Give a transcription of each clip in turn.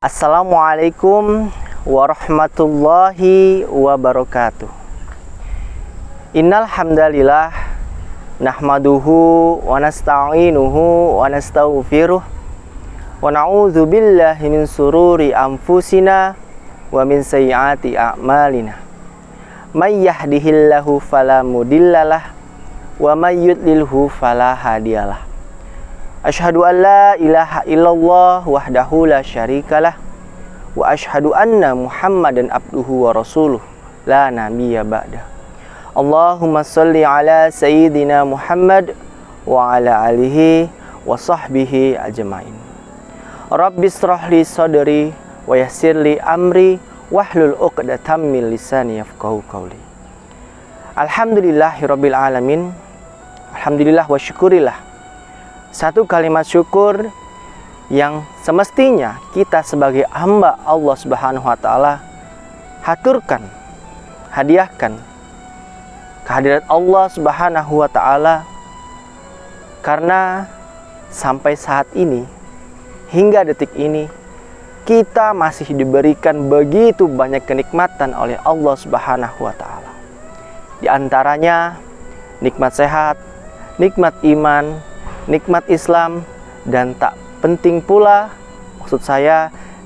Assalamualaikum warahmatullahi wabarakatuh. Innal hamdalillah nahmaduhu wa nasta'inuhu wa nastaghfiruh wa na'udzu billahi min sururi anfusina wa min sayyiati a'malina. May yahdihillahu fala mudhillalah wa may yudlilhu fala hadiyalah. Asyhadu an la ilaha illallah wahdahu la syarikalah wa asyhadu anna Muhammadan abduhu wa rasuluh la nabiyya ba'da. Allahumma shalli ala sayyidina Muhammad wa ala alihi wa sahbihi ajmain. Rabbi shrah li sadri wa yassir li amri wahlul 'uqdatam min lisani yafqahu qawli. Alhamdulillahirabbil alamin. Alhamdulillah wa syukurillah. Satu kalimat syukur yang semestinya kita sebagai hamba Allah Subhanahu wa taala haturkan, hadiahkan kehadirat Allah Subhanahu wa taala, karena sampai saat ini hingga detik ini kita masih diberikan begitu banyak kenikmatan oleh Allah Subhanahu wa taala. Di antaranya nikmat sehat, nikmat iman, nikmat Islam, dan tak penting pula,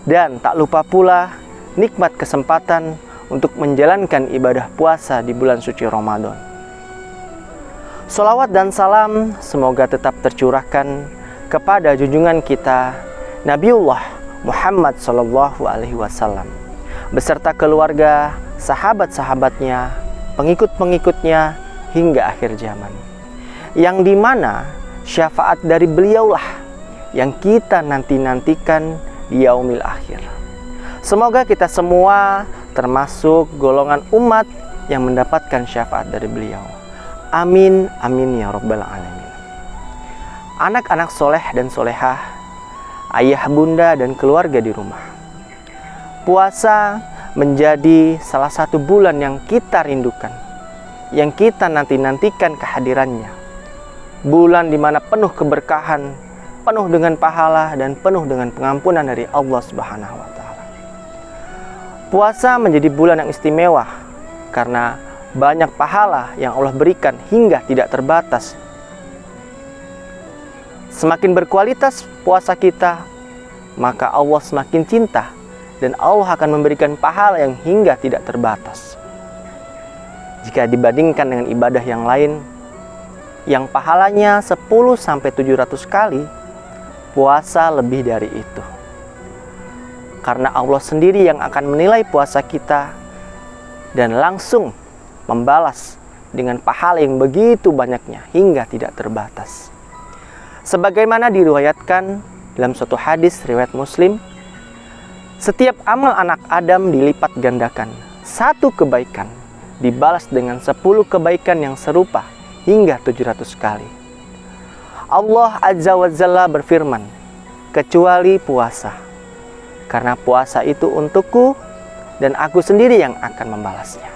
dan tak lupa pula nikmat kesempatan untuk menjalankan ibadah puasa di bulan suci Ramadan. Sholawat dan salam semoga tetap tercurahkan kepada junjungan kita Nabiullah Muhammad SAW beserta keluarga, sahabat-sahabatnya, pengikut-pengikutnya hingga akhir zaman, yang dimana syafaat dari beliaulah yang kita nantikan di yaumil akhir. Semoga kita semua termasuk golongan umat yang mendapatkan syafaat dari beliau. Amin, amin ya rabbal alamin. Anak-anak soleh dan solehah, ayah bunda dan keluarga di rumah, puasa menjadi salah satu bulan yang kita rindukan, yang kita nantikan kehadirannya. Bulan di mana penuh keberkahan, penuh dengan pahala, dan penuh dengan pengampunan dari Allah Subhanahu wa taala. Puasa menjadi bulan yang istimewa karena banyak pahala yang Allah berikan hingga tidak terbatas. Semakin berkualitas puasa kita, maka Allah semakin cinta dan Allah akan memberikan pahala yang hingga tidak terbatas. Jika dibandingkan dengan ibadah yang lain yang pahalanya 10-700 kali, puasa lebih dari itu. Karena Allah sendiri yang akan menilai puasa kita dan langsung membalas dengan pahala yang begitu banyaknya hingga tidak terbatas. Sebagaimana diriwayatkan dalam suatu hadis riwayat Muslim, setiap amal anak Adam dilipat gandakan. Satu kebaikan dibalas dengan 10 kebaikan yang serupa hingga 700 kali. Allah Azza wa Jalla berfirman, kecuali puasa, karena puasa itu untukku dan aku sendiri yang akan membalasnya.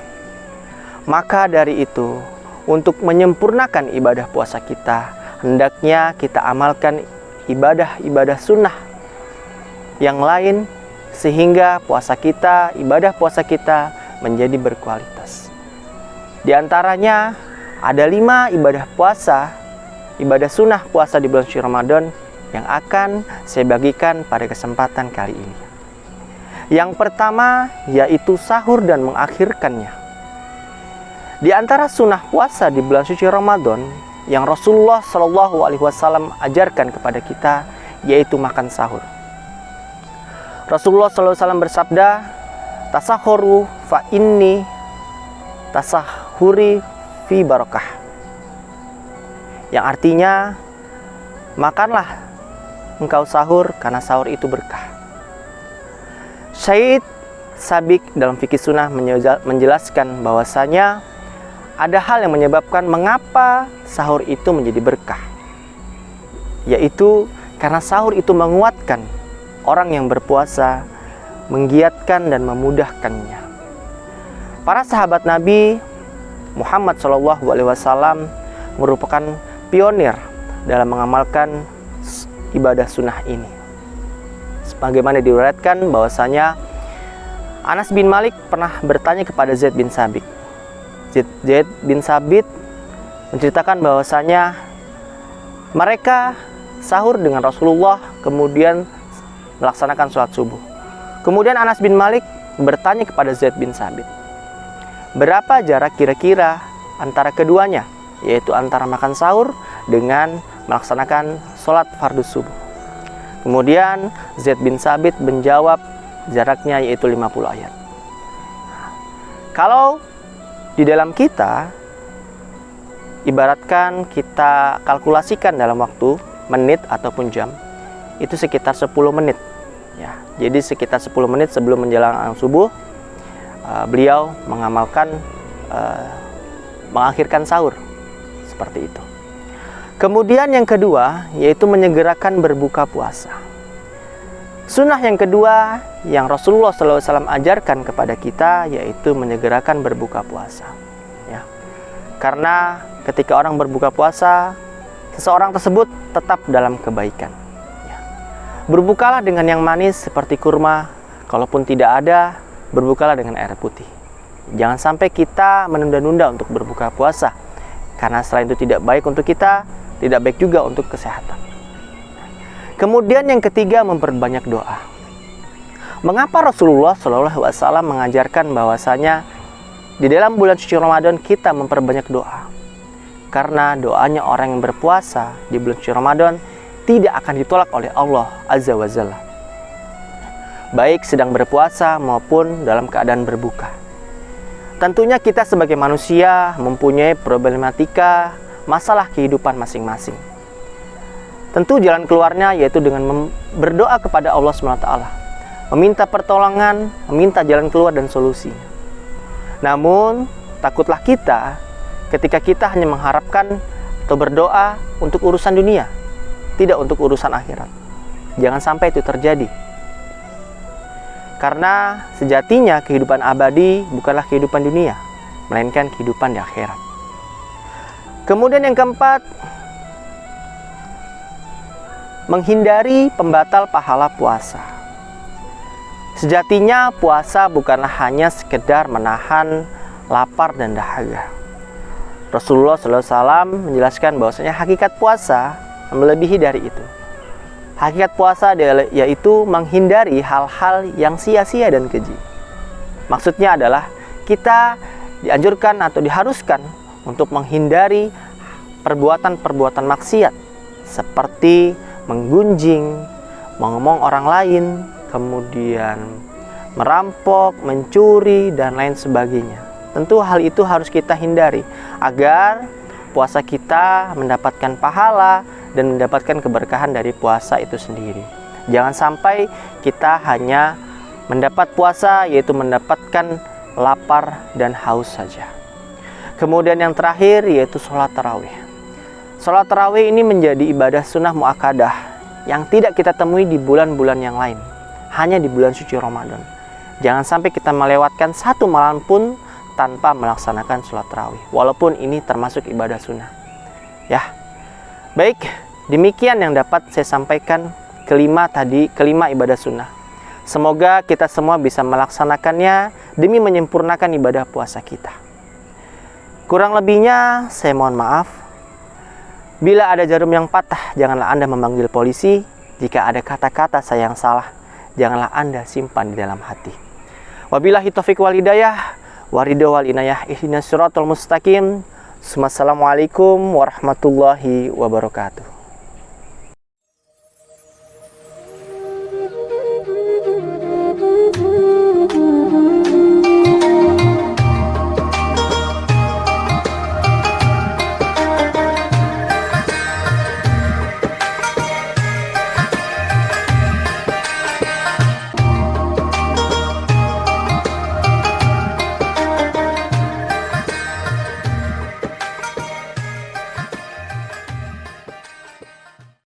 Maka dari itu, untuk menyempurnakan ibadah puasa kita, hendaknya kita amalkan ibadah-ibadah sunnah yang lain, sehingga puasa kita, ibadah puasa kita menjadi berkualitas. Di antaranya ada 5 ibadah puasa, ibadah sunnah puasa di bulan suci Ramadan yang akan saya bagikan pada kesempatan kali ini. Yang pertama yaitu sahur dan mengakhirkannya. Di antara sunnah puasa di bulan suci Ramadan yang Rasulullah SAW ajarkan kepada kita yaitu makan sahur. Rasulullah SAW bersabda, tasahuru fa inni tasahuri fi barakah, yang artinya makanlah engkau sahur karena sahur itu berkah. Syed Sabik dalam fikih sunnah menjelaskan bahwasanya ada hal yang menyebabkan mengapa sahur itu menjadi berkah, yaitu karena sahur itu menguatkan orang yang berpuasa, menggiatkan dan memudahkannya. Para sahabat Nabi Muhammad SAW merupakan pionir dalam mengamalkan ibadah sunnah ini. sebagaimana diriwayatkan bahwasanya Anas bin Malik pernah bertanya kepada Zaid bin Sabit. Zaid bin Sabit menceritakan bahwasanya mereka sahur dengan Rasulullah, kemudian melaksanakan sholat subuh. Kemudian Anas bin Malik bertanya kepada Zaid bin Sabit, berapa jarak kira-kira antara keduanya, yaitu antara makan sahur dengan melaksanakan sholat fardu subuh. Kemudian Zaid bin Sabit menjawab jaraknya yaitu 50 ayat. Kalau di dalam kita, ibaratkan kita kalkulasikan dalam waktu menit ataupun jam, itu sekitar 10 menit ya. Jadi sekitar 10 menit sebelum menjelang subuh, beliau mengakhirkan sahur seperti itu. Kemudian yang kedua yaitu menyegerakan berbuka puasa. Sunnah yang kedua yang Rasulullah SAW ajarkan kepada kita yaitu menyegerakan berbuka puasa ya. Karena ketika orang berbuka puasa, seseorang tersebut tetap dalam kebaikan ya. Berbukalah dengan yang manis seperti kurma, kalaupun tidak ada, berbukalah dengan air putih. Jangan sampai kita menunda-nunda untuk berbuka puasa, karena selain itu tidak baik untuk kita, tidak baik juga untuk kesehatan. Kemudian yang ketiga, memperbanyak doa. Mengapa Rasulullah SAW mengajarkan bahwasanya di dalam bulan suci Ramadan kita memperbanyak doa? Karena doanya orang yang berpuasa di bulan suci Ramadan tidak akan ditolak oleh Allah Azza wa Jalla, baik sedang berpuasa maupun dalam keadaan berbuka. Tentunya kita sebagai manusia mempunyai problematika masalah kehidupan masing-masing. Tentu jalan keluarnya yaitu dengan berdoa kepada Allah SWT, meminta pertolongan, meminta jalan keluar dan solusi. Namun takutlah kita ketika kita hanya mengharapkan atau berdoa untuk urusan dunia, tidak untuk urusan akhirat. Jangan sampai itu terjadi. Karena sejatinya kehidupan abadi bukanlah kehidupan dunia, melainkan kehidupan di akhirat. Kemudian yang keempat, menghindari pembatal pahala puasa. Sejatinya puasa bukanlah hanya sekedar menahan lapar dan dahaga. Rasulullah SAW menjelaskan bahwasanya hakikat puasa melebihi dari itu. Hakikat puasa yaitu menghindari hal-hal yang sia-sia dan keji. Maksudnya adalah kita dianjurkan atau diharuskan untuk menghindari perbuatan-perbuatan maksiat seperti menggunjing, mengomong orang lain, kemudian merampok, mencuri, dan lain sebagainya. Tentu hal itu harus kita hindari agar puasa kita mendapatkan pahala dan mendapatkan keberkahan dari puasa itu sendiri. Jangan sampai kita hanya mendapat puasa yaitu mendapatkan lapar dan haus saja. Kemudian yang terakhir yaitu sholat tarawih. Sholat tarawih ini menjadi ibadah sunnah muakkadah yang tidak kita temui di bulan-bulan yang lain, hanya di bulan suci Ramadan. Jangan sampai kita melewatkan satu malam pun tanpa melaksanakan sholat tarawih, walaupun ini termasuk ibadah sunnah ya. Baik, demikian yang dapat saya sampaikan kelima ibadah sunnah. Semoga kita semua bisa melaksanakannya demi menyempurnakan ibadah puasa kita. Kurang lebihnya saya mohon maaf. Bila ada jarum yang patah, janganlah Anda memanggil polisi. Jika ada kata-kata saya yang salah, janganlah Anda simpan di dalam hati. Wabillahi taufiq wal hidayah, waridho wal inayah, ihdinas siratal mustaqim. Assalamualaikum warahmatullahi wabarakatuh.